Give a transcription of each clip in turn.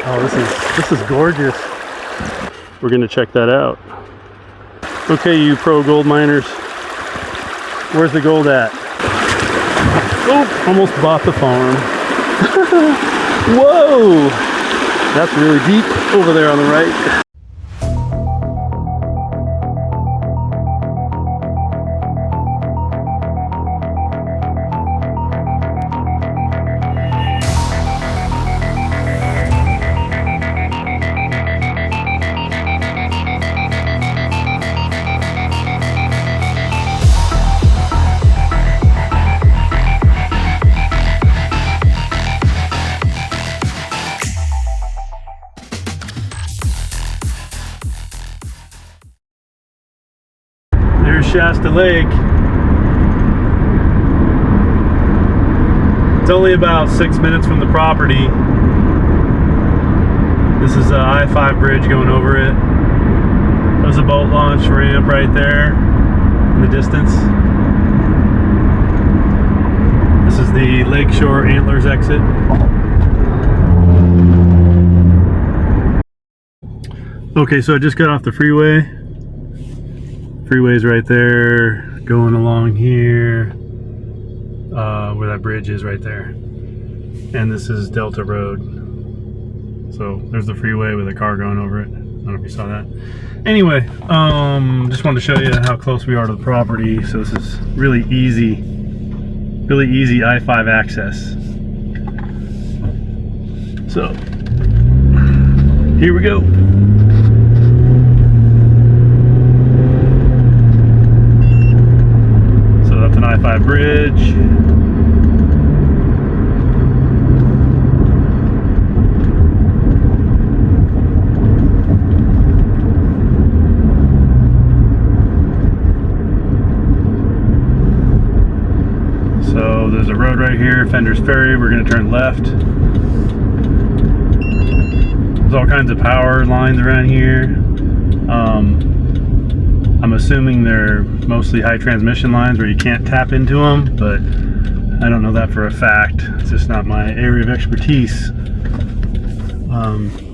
Oh, this is gorgeous. We're gonna check that out. Okay, you pro gold miners, where's the gold at? Oh, almost bought the farm. Whoa, that's really deep over there on the right. Shasta Lake. It's only about 6 minutes from the property. This is a I-5 bridge going over it. There's a boat launch ramp right there in the distance. This is the Lakeshore Antlers exit. Okay, so I just got off the freeway. Freeway's right there, going along here, where that bridge is right there. And this is Delta Road. So there's the freeway with a car going over it. I don't know if you saw that. Anyway, just wanted to show you how close we are to the property. So this is really easy I-5 access. So here we go. I-5 bridge. So there's a road right here, Fender's Ferry. We're going to turn left. There's all kinds of power lines around here. I'm assuming they're mostly high transmission lines where you can't tap into them, but I don't know that for a fact. It's just not my area of expertise.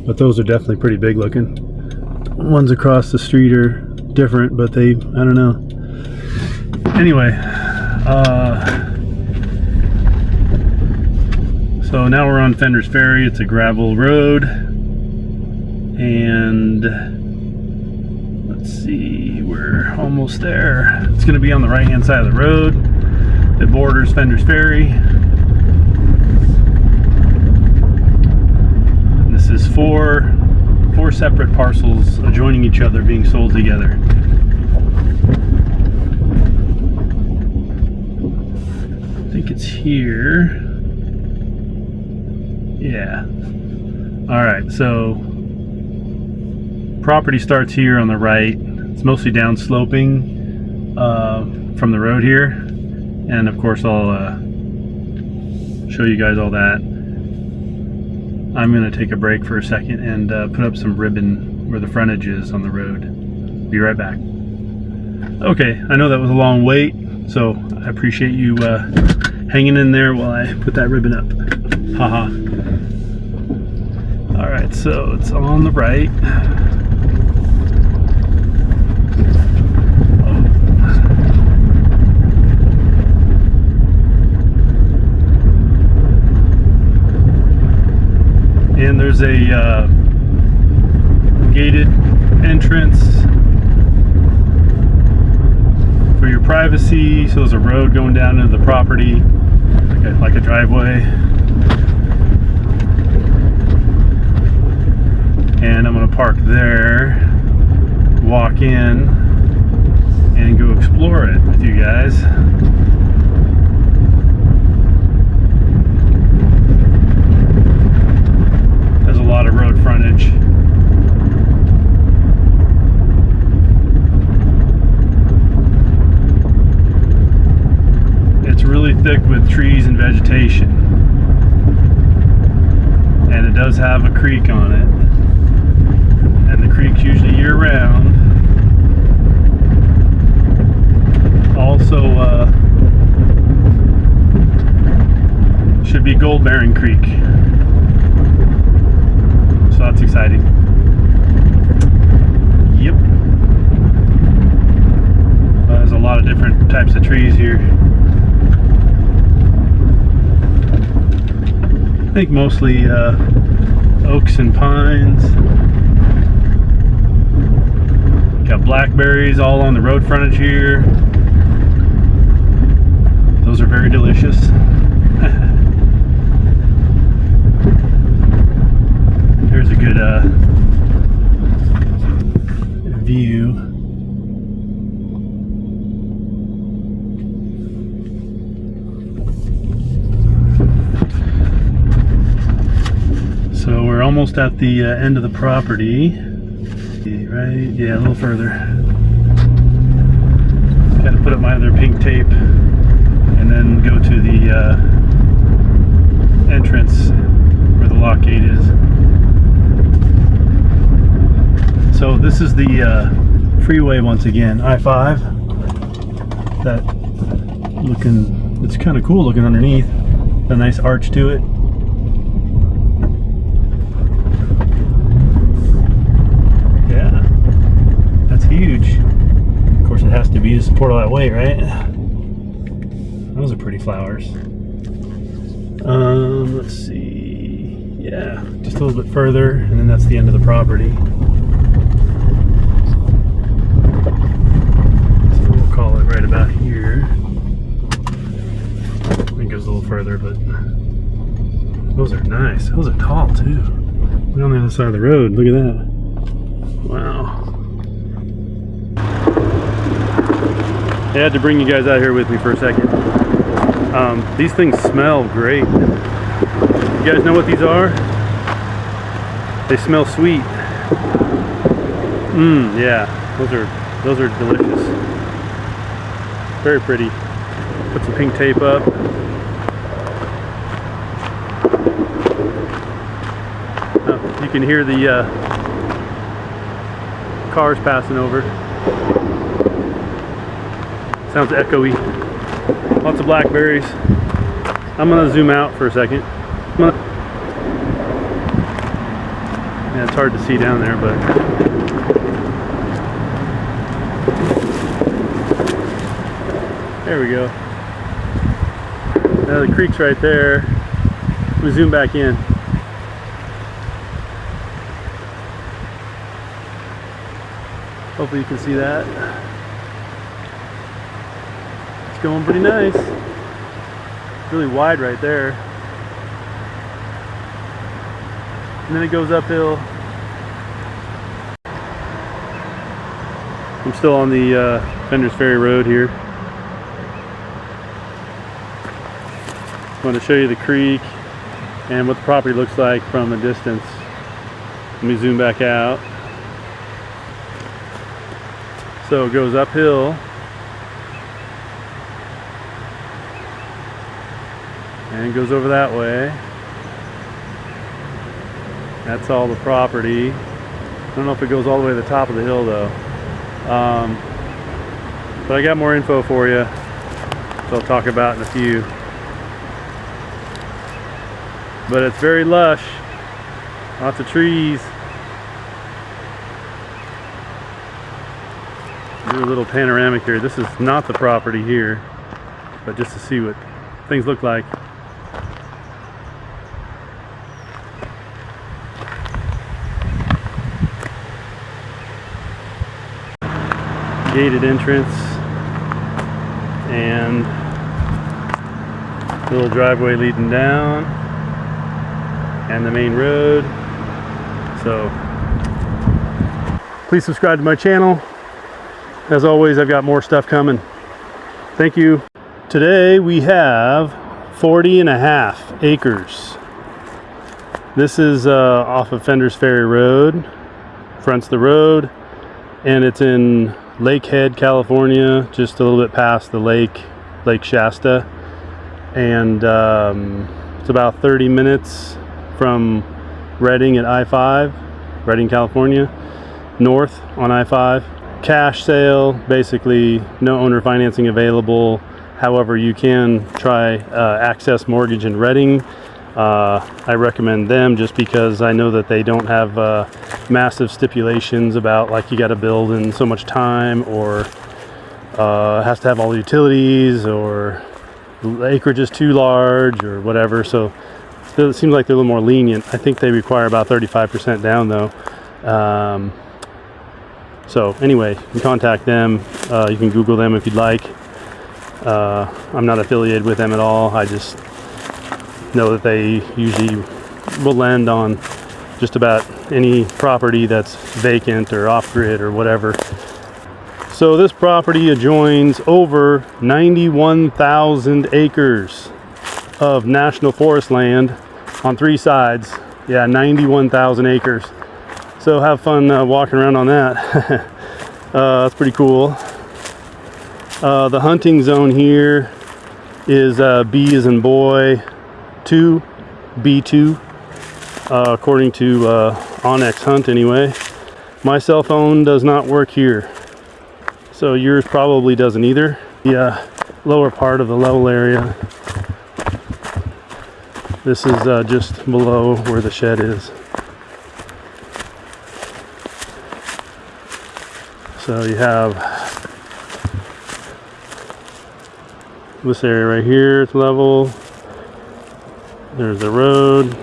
But those are definitely pretty big looking. Ones across the street are different, but I don't know. Anyway, so now we're on Fender's Ferry. It's a gravel road, and let's see, we're almost there. It's going to be on the right hand side of the road. It borders Fender's Ferry. And this is four separate parcels adjoining each other being sold together. I think it's here. Yeah. Alright, so property starts here on the right. It's mostly downsloping from the road here, and of course I'll show you guys all that. I'm going to take a break for a second and put up some ribbon where the frontage is on the road. Be right back. Okay, I know that was a long wait, so I appreciate you hanging in there while I put that ribbon up. Haha. Alright, so it's on the right. And there's a gated entrance for your privacy. So there's a road going down into the property, like a driveway. And I'm going to park there, walk in, and go explore it with you guys. There's a lot of road frontage. It's really thick with trees and vegetation. And it does have a creek on it. And the creek's usually year-round. Also, should be gold-bearing creek. types of trees here. I think mostly oaks and pines. Got blackberries all on the road frontage here. Those are very delicious. Here's a good view. So we're almost at the end of the property, right? Yeah, a little further. Got to put up my other pink tape and then go to the entrance where the lock gate is. So this is the freeway once again, I-5. That looking, it's kind of cool looking underneath. A nice arch to it. Yeah, that's huge. Of course it has to be to support all that weight, right? Those are pretty flowers. Let's see. Yeah, just a little bit further, and then that's the end of the property. So we'll call it right about here. It goes a little further, but those are nice. Those are tall too. We're on the other side of the road. Look at that. Wow. I had to bring you guys out here with me for a second. These things smell great. You guys know what these are? They smell sweet. Yeah, those are delicious. Very pretty. Put some pink tape up. Oh, you can hear the cars passing over. Sounds echoey. Lots of blackberries. I'm gonna zoom out for a second. Yeah, it's hard to see down there, but there we go. Now the creek's right there. We zoom back in. Hopefully you can see that. It's going pretty nice. Really wide right there. And then it goes uphill. I'm still on the Fender's Ferry Road here. I want to show you the creek and what the property looks like from a distance. Let me zoom back out. So it goes uphill. And goes over that way. That's all the property. I don't know if it goes all the way to the top of the hill though. But I got more info for you, so I'll talk about in a few. But it's very lush. Lots of trees. Do a little panoramic here. This is not the property here, but just to see what things look like. Gated entrance and little driveway leading down and the main road. So please subscribe to my channel. As always, I've got more stuff coming. Thank you. Today we have 40.5 acres. This is off of Fender's Ferry Road, fronts the road, and it's in Lakehead, California, just a little bit past the lake, Lake Shasta. And it's about 30 minutes from Redding at I-5, Redding, California, north on I-5. Cash sale, basically no owner financing available. However, you can try Access Mortgage in Redding. I recommend them just because I know that they don't have massive stipulations about like you got to build in so much time or has to have all the utilities, or the acreage is too large, or whatever. So it seems like they're a little more lenient. I think they require about 35% down though. So anyway, you can contact them. You can Google them if you'd like. I'm not affiliated with them at all. I just know that they usually will lend on just about any property that's vacant or off-grid or whatever. So this property adjoins over 91,000 acres of national forest land on 3 sides. Yeah, 91,000 acres. So have fun walking around on that. That's pretty cool. The hunting zone here is B as in boy 2, B2, according to Onyx Hunt anyway. My cell phone does not work here, so yours probably doesn't either. The lower part of the level area, this is just below where the shed is. So you have this area right here, it's level. There's the road,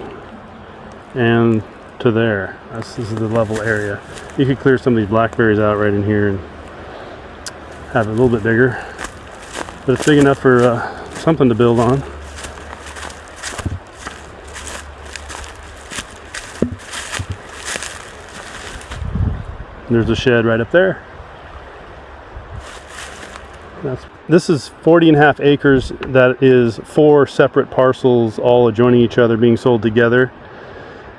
and to there. This is the level area. You could clear some of these blackberries out right in here and have it a little bit bigger, but it's big enough for something to build on. There's a shed right up there. This is 40.5 acres. That is 4 separate parcels all adjoining each other being sold together,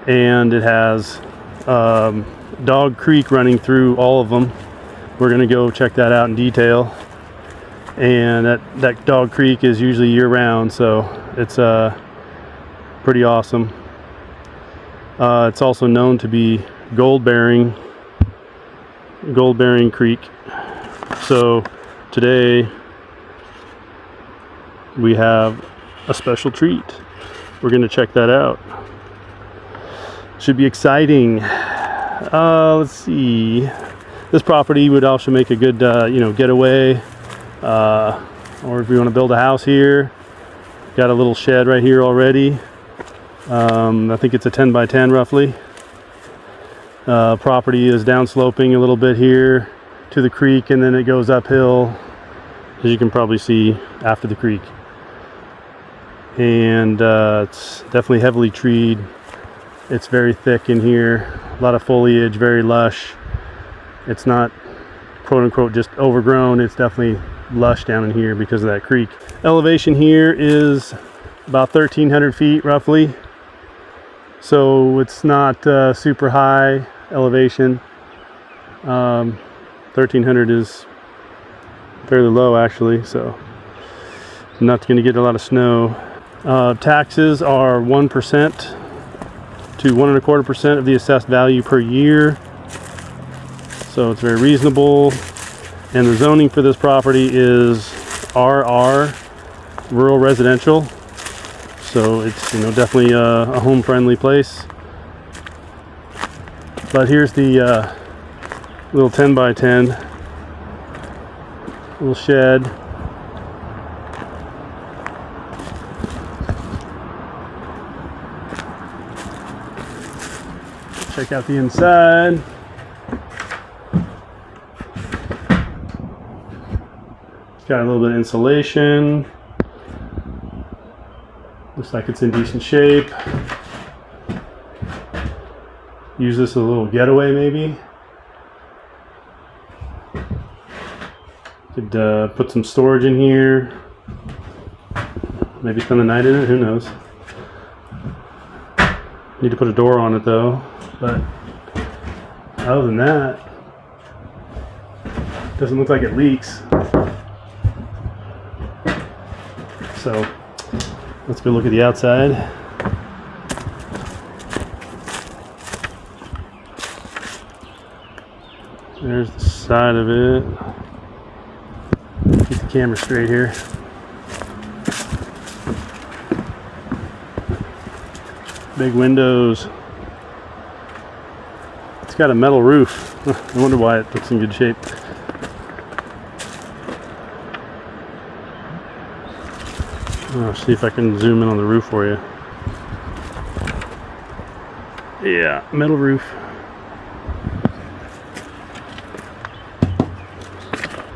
and it has Dog Creek running through all of them. We're gonna go check that out in detail, and that Dog Creek is usually year-round, so it's pretty awesome. It's also known to be gold-bearing creek. So today we have a special treat. We're going to check that out. Should be exciting. Let's see. This property would also make a good getaway, or if you want to build a house here. Got a little shed right here already. I think it's a 10 by 10 roughly. Property is downsloping a little bit here to the creek, and then it goes uphill, as you can probably see, after the creek. And it's definitely heavily treed. It's very thick in here, a lot of foliage, very lush. It's not quote-unquote just overgrown, it's definitely lush down in here because of that creek. Elevation here is about 1,300 feet roughly, so it's not super high elevation. 1,300 is fairly low actually, so not going to get a lot of snow. Taxes are 1% to 1.25% of the assessed value per year, so it's very reasonable. And the zoning for this property is RR, rural residential, so it's definitely a home friendly place. But here's the little 10 by 10 little shed. Check out the inside. Got a little bit of insulation. Looks like it's in decent shape. Use this as a little getaway maybe. Could put some storage in here. Maybe spend the night in it, who knows. Need to put a door on it though. But other than that, doesn't look like it leaks. So let's go look at the outside. There's the side of it. Keep the camera straight here. Big windows. It's got a metal roof. I wonder why it looks in good shape. I'll see if I can zoom in on the roof for you. Yeah, metal roof.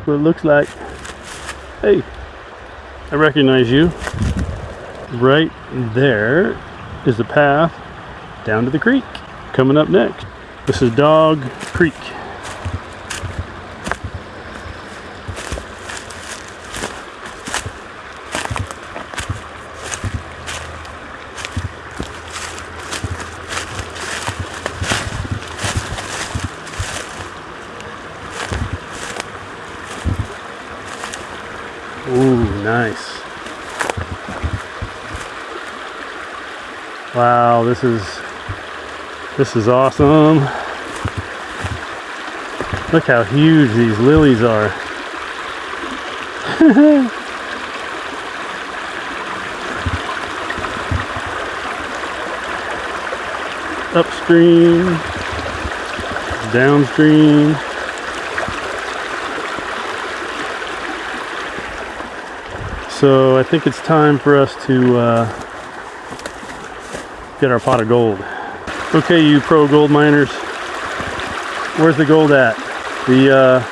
What it looks like. Hey, I recognize you. Right there is the path down to the creek. Coming up next, this is Dog Creek. Ooh, nice. Wow, this is awesome. Look how huge these lilies are. Upstream, downstream. So I think it's time for us to get our pot of gold. Okay, you pro gold miners, where's the gold at? The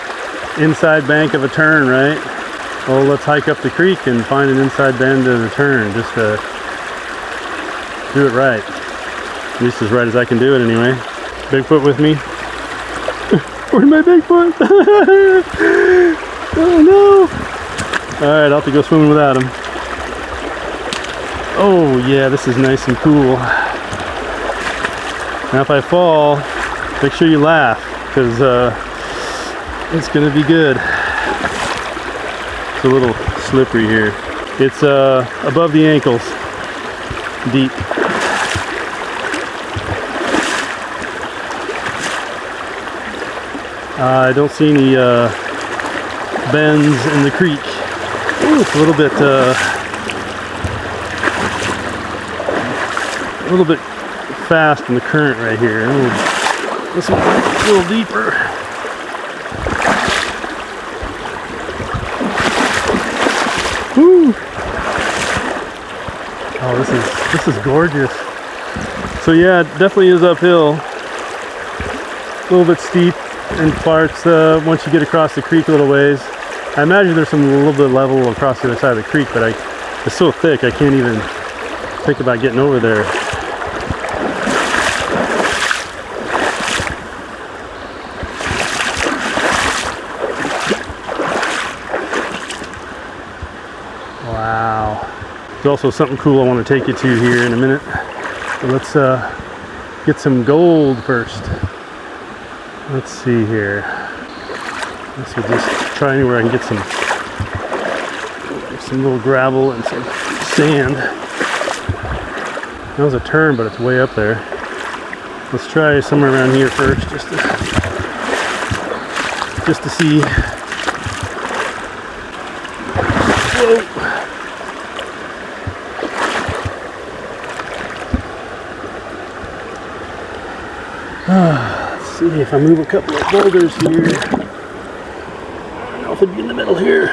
inside bank of a turn, right? Well, let's hike up the creek and find an inside bend of the turn, just to do it right. At least as right as I can do it anyway. Bigfoot with me? Where's my Bigfoot? Oh no! Alright, I'll have to go swimming without him. Oh yeah, this is nice and cool. Now if I fall, make sure you laugh, because it's gonna be good. It's a little slippery here. It's above the ankles, deep. I don't see any bends in the creek. Ooh, it's a little bit fast in the current right here. This one's a little deeper. Woo! Oh, this is gorgeous. So yeah, it definitely is uphill. A little bit steep in parts once you get across the creek a little ways. I imagine there's some little bit level across the other side of the creek, but it's so thick I can't even think about getting over there. Wow. There's also something cool I want to take you to here in a minute. But let's get some gold first. Let's see here. Let's just try anywhere I can get some little gravel and some sand. That was a turn, but it's way up there. Let's try somewhere around here first, just to see. Whoa. Let's see if I move a couple of boulders here. I don't know if it'd be in the middle here.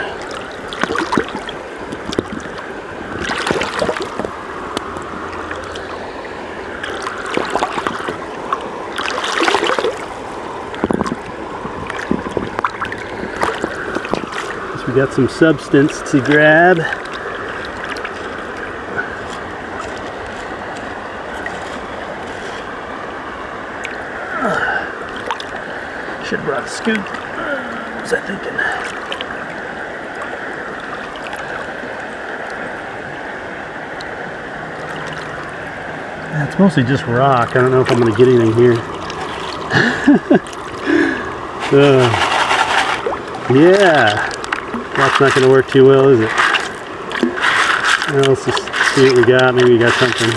Guess we got some substance to grab. Should have brought a scoop. What was I thinking? It's mostly just rock. I don't know if I'm going to get anything here. Yeah. That's not going to work too well, is it? Well, let's just see what we got. Maybe we got something.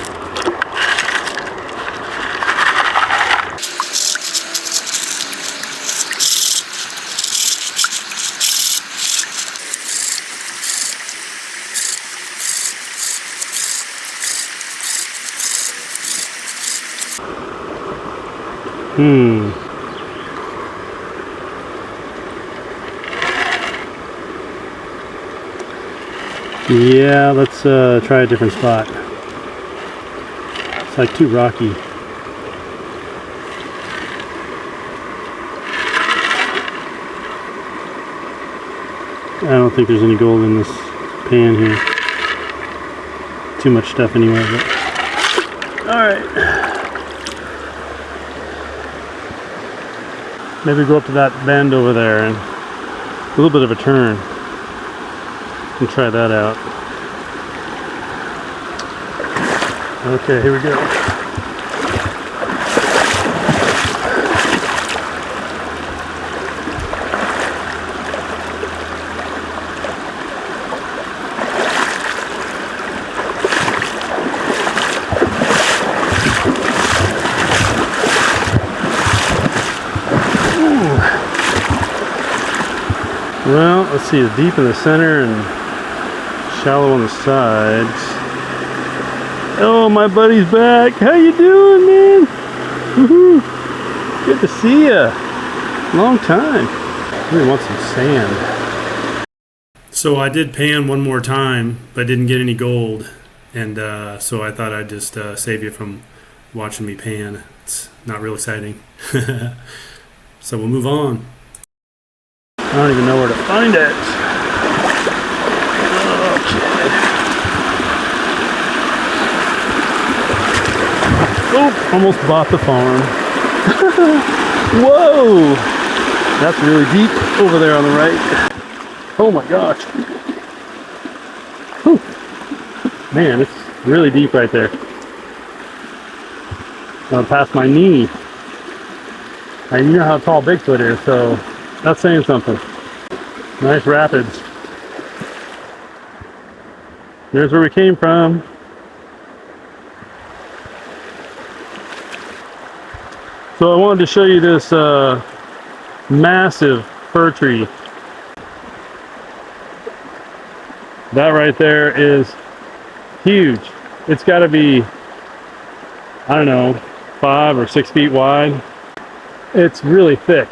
Yeah, let's try a different spot. It's like too rocky. I don't think there's any gold in this pan here. Too much stuff anyway, but alright. Maybe go up to that bend over there and a little bit of a turn. And try that out. Okay, here we go. Well, let's see, it's deep in the center and shallow on the sides. Oh, my buddy's back. How you doing, man? Woohoo! Good to see ya. Long time. Really want some sand. So I did pan one more time, but didn't get any gold, and so I thought I'd just save you from watching me pan. It's not real exciting. So we'll move on. I don't even know where to find it. Okay. Oh, almost bought the farm. Whoa! That's really deep over there on the right. Oh my gosh. Whew. Man, it's really deep right there. Past my knee. And you know how tall Bigfoot is, so that's saying something. Nice rapids. There's where we came from. So I wanted to show you this massive fir tree. That right there is huge. It's got to be, I don't know, 5 or 6 feet wide. It's really thick.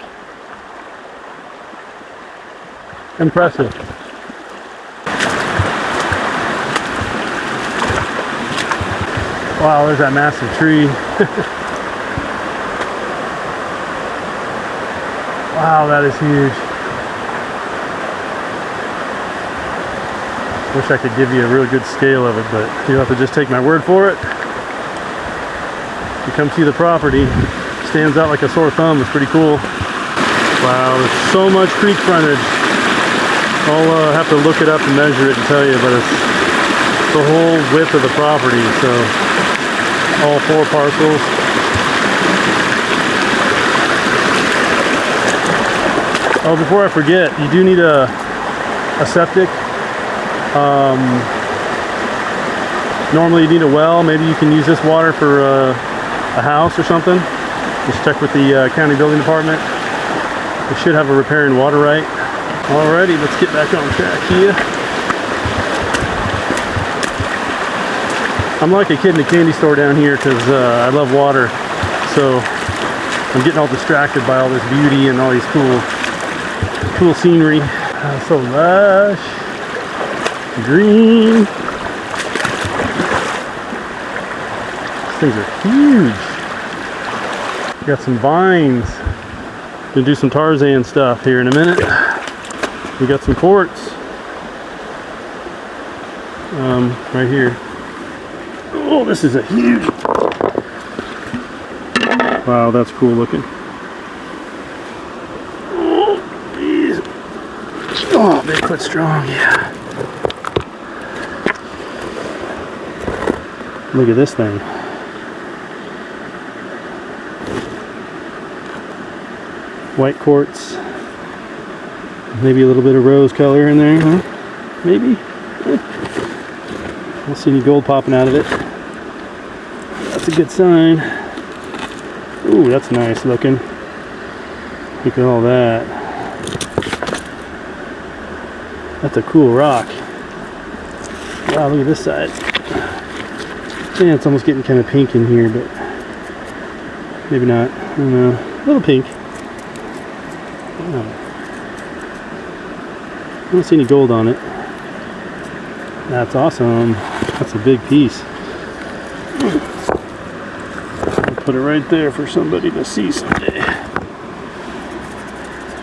Impressive. Wow, there's that massive tree. Wow, that is huge. Wish I could give you a real good scale of it, but you'll have to just take my word for it. You come see the property, stands out like a sore thumb. It's pretty cool. Wow, there's so much creek frontage. I'll have to look it up and measure it and tell you, but it's the whole width of the property, so all 4 parcels. Oh, before I forget, you do need a septic. Normally you need a well. Maybe you can use this water for a house or something. Just check with the county building department. We should have a riparian water right. Alrighty, let's get back on track here. I'm like a kid in a candy store down here because I love water. So I'm getting all distracted by all this beauty and all these cool scenery. So lush, green. These things are huge. Got some vines. Gonna do some Tarzan stuff here in a minute. We got some quartz right here. Oh, this is a huge. Wow, that's cool looking. Oh, geez. Oh, Bigfoot strong, yeah. Look at this thing. White quartz. Maybe a little bit of rose color in there, huh? Maybe. I don't see any gold popping out of it. That's a good sign. Ooh, that's nice looking. Look at all that. That's a cool rock. Wow, look at this side. Yeah, it's almost getting kind of pink in here, but maybe not. I don't know. A little pink. I don't see any gold on it. That's awesome. That's a big piece. I'll put it right there for somebody to see someday.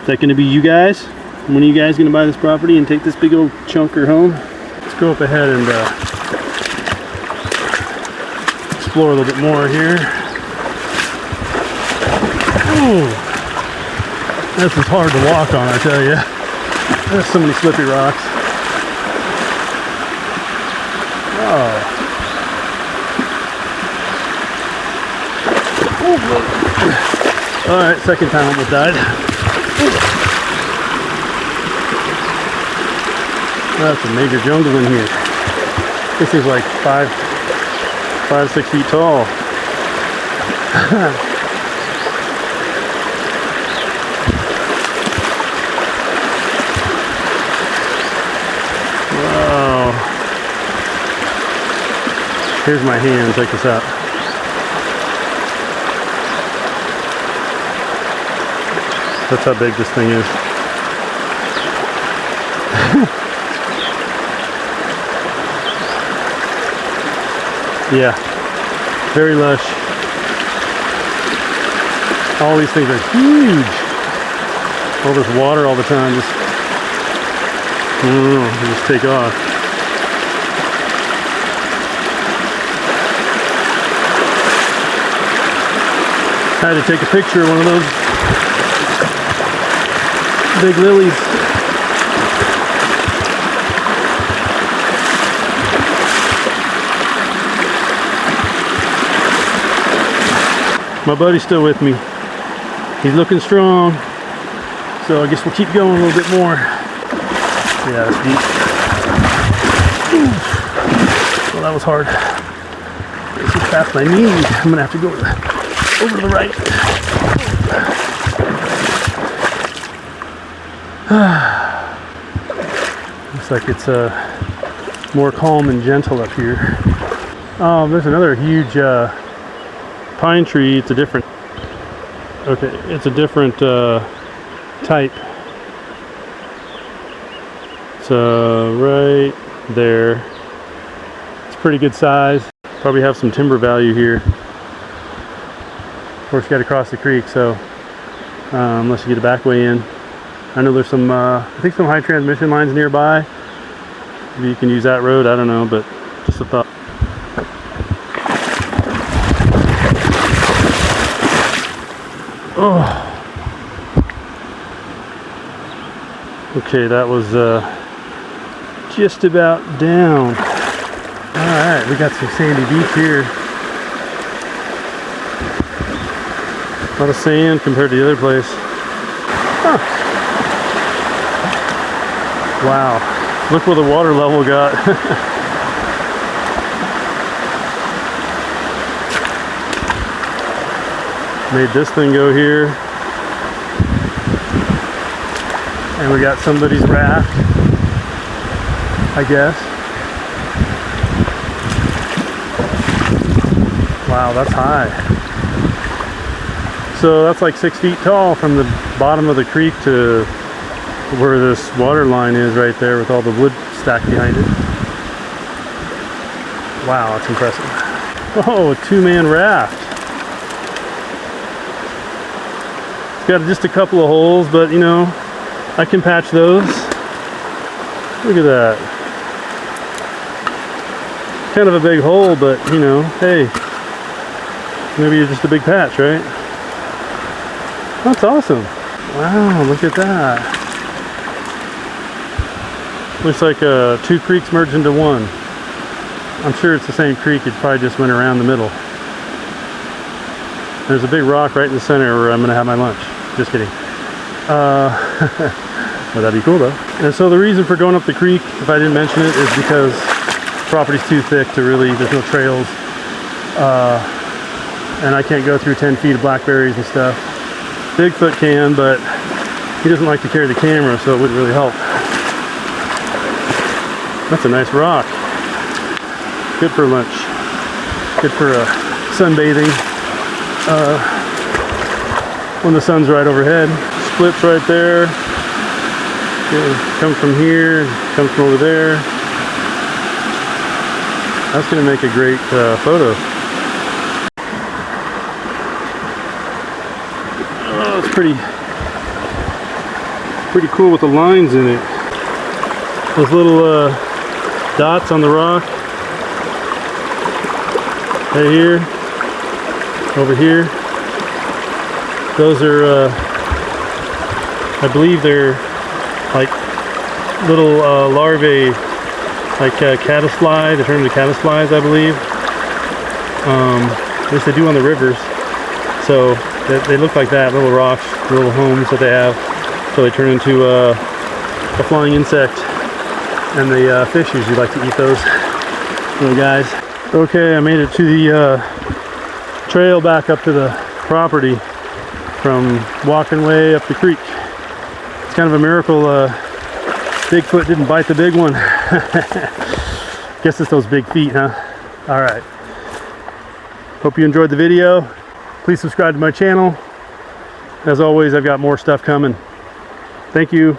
Is that going to be you guys? When are you guys going to buy this property and take this big old chunker home? Let's go up ahead and explore a little bit more here. Ooh, this is hard to walk on, I tell you. There's so many slippery rocks. Oh. All right, second time almost died. That's a major jungle in here. This is like 6 feet tall. Wow. Here's my hand, check this out. That's how big this thing is. Yeah, very lush. All these things are huge. All this water all the time, just, I don't know, they just take off. I had to take a picture of one of those big lilies. My buddy's still with me. He's looking strong. So I guess we'll keep going a little bit more. Yeah, that's deep. Well, that was hard. This is past my knee. I'm gonna have to go over to the right. Looks like it's more calm and gentle up here. Oh, there's another huge pine tree. It's a different, okay, it's a different type. So right there, it's pretty good size. Probably have some timber value here. Of course, you got to cross the creek, so unless you get a back way in. I know there's some, I think some high transmission lines nearby. Maybe you can use that road, I don't know, but just a thought. Oh. Okay, that was just about down. Alright, we got some sandy beach here. A lot of sand compared to the other place. Huh. Wow, look where the water level got. Made this thing go here. And we got somebody's raft, I guess. Wow, that's high. So that's like 6 feet tall from the bottom of the creek to where this water line is right there with all the wood stacked behind it. Wow, that's impressive. Oh, a two-man raft. It's got just a couple of holes, but you know, I can patch those. Look at that. Kind of a big hole, but you know, hey, maybe you're just a big patch, right? That's awesome. Wow, look at that. Looks like two creeks merged into one. I'm sure it's the same creek, it probably just went around the middle. There's a big rock right in the center where I'm gonna have my lunch. Just kidding. Well, that'd be cool though. And so the reason for going up the creek, if I didn't mention it, is because the property's too thick to really, there's no trails. And I can't go through 10 feet of blackberries and stuff. Bigfoot can, but he doesn't like to carry the camera, so it wouldn't really help. That's a nice rock. Good for lunch. Good for sunbathing. When the sun's right overhead. Splits right there. It comes from here, comes from over there. That's going to make a great photo. Oh, it's pretty cool with the lines in it. Those little dots on the rock. Right here. Over here. Those are, I believe they're like little larvae, like caddisfly. They turn into caddisflies, I believe. At least they do on the rivers. So they look like that, little rocks, little homes that they have. So they turn into a flying insect. And the fish usually like to eat those little guys. Okay, I made it to the trail back up to the property from walking way up the creek. It's kind of a miracle Bigfoot didn't bite the big one. Guess it's those big feet, huh? Alright. Hope you enjoyed the video. Please subscribe to my channel. As always, I've got more stuff coming. Thank you.